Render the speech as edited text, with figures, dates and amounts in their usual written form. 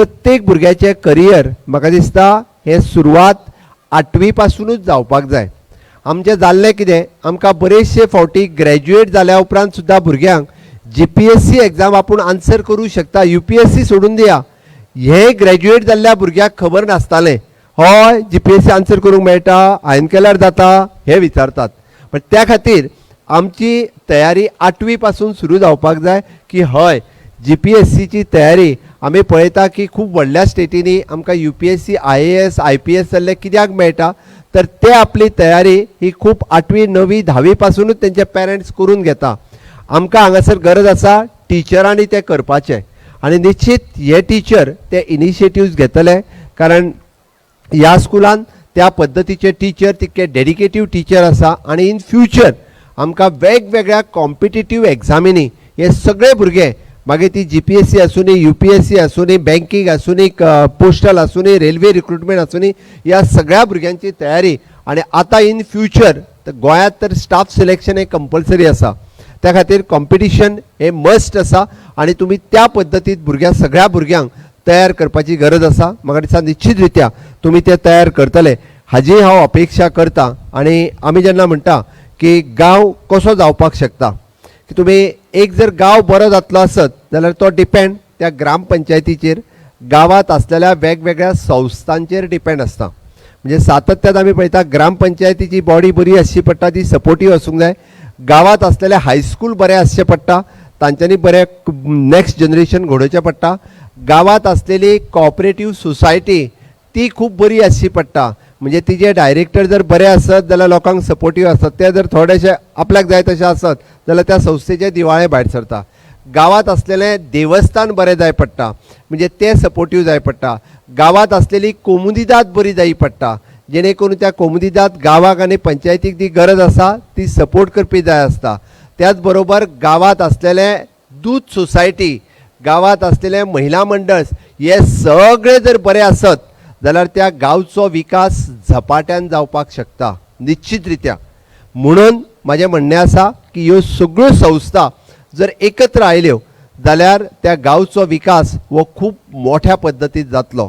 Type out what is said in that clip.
प्रत्येक भुरग्याचे करियर म्हाका दिसता हे सुरवात 8वी पासूनच जावपाक जाय. आमचे जाल्ले कितें, आमकां बरेचशे फावटी ग्रॅज्युएट जाल्या उपरांत सुद्दां भुरग्यांक GPSC एग्जाम आपूण आन्सर करूं शकता, UPSC सोडून दिया, हे ग्रॅज्युएट जाल्ल्या भुरग्याक खबर नासतालें. हय GPSC आन्सर करूंक मेळटा, हांवें केल्यार जाता, हे विचारतात. पण त्या खातीर आमची तयारी 8वी पासून सुरू जावपाक जाय की हय GPSCची तयारी आमी पळयता की खूब व्हडल्या स्टेटींनी आमकां UPSC IAS IPS जाल्ले कित्याक मेळटा, तर ते आपली तयारी ही खूब 8वी 9वी 10वी पासूनच तेंचे पेरंट्स करून घेता. आमकां हांगासर गरज आसा टिचरांनी ते करपाचें आनी निश्चित हे टिचर ते इनिशिएटिव्स घेतले, कारण ह्या स्कुलान त्या पद्दतीचे टीचर तितके डेडिकेटीव टीचर आसा आनी इन फ्युचर आमकां वेगवेगळ्या कॉम्पिटिटीव एग्जामीनी हे सगळे भुरगे मागीर ती GPSC आसूनी UPSC आसूनी बँकींग आसूनी पोस्टल आसूनी रेल्वे रिक्रुटमेंट आसूनी ह्या सगळ्या भुरग्यांची तयारी. आनी आतां इन फ्युचर गोंयांत तर स्टाफ सिलेक्शन हे कंपल्सरी आसा, त्या खातीर कॉम्पिटिशन हे मस्ट आसा आनी तुमी त्या पद्दतीत सगळ्या भुरग्यांक तयार करपाची गरज आसा. म्हाका दिसता निश्चित रित्या तुमी ते तयार करतले हाजी हांव अपेक्षा करता. आनी आमी जेन्ना म्हणटा की गांव कसो जावपाक शकता, की तुमी एक जर गांव बरो जातलो आसत जाल्यार तो डिपेंड त्या ग्रामपंचायतीचेर, गांवांत आसलेल्या वेगवेगळ्या संस्थांचेर डिपेंड आसता. म्हणजे सातत्यान आमी पळयता ग्रामपंचायतीची बॉडी बरी आसची पडटा, ती सपोर्टीव आसूंक जाय. गांवांत आसलेले हायस्कूल बरें आसचें पडटा, तांच्यांनी बरें नेक्स्ट जनरेशन घडोवचें पडटा. गांवांत आसलेली कॉपरेटीव सोसायटी ती खूब बरी आसची पडटा, म्हणजे तिचे डायरेक्टर जर बरे आसत जाल्यार लोकांक सपोर्टीव आसत. ते जर थोडेशे आपल्याक जाय तशें आसत जाल्यार त्या संस्थेचे दिवाळे भायर सरता. गांवांत आसलेलें देवस्थान बरें जाय पडटा, म्हणजे ते सपोर्टीव जाय पडटा. गांवांत आसलेली कोमुनिदाद बरी जायी पडटा, जेणे करून त्या कोमुनिदाद गांवाक आनी पंचायतीक ती गरज आसा ती सपोर्ट करपी जाय आसता. त्याच बरोबर गांवांत आसलेले दूध सोसायटी, गांवांत आसलेले महिला मंडळ हे सगळे जर बरे आसत जाल्यार त्या गांवचो विकास झपाट्यान जावपाक शकता निश्चित रित्या. म्हणून म्हाजें म्हणणें आसा की ह्यो सगळ्यो संस्था जर एकत्र आयल्यो जाल्यार त्या गांवचो विकास हो खूब मोठ्या पद्दतीन जातलो.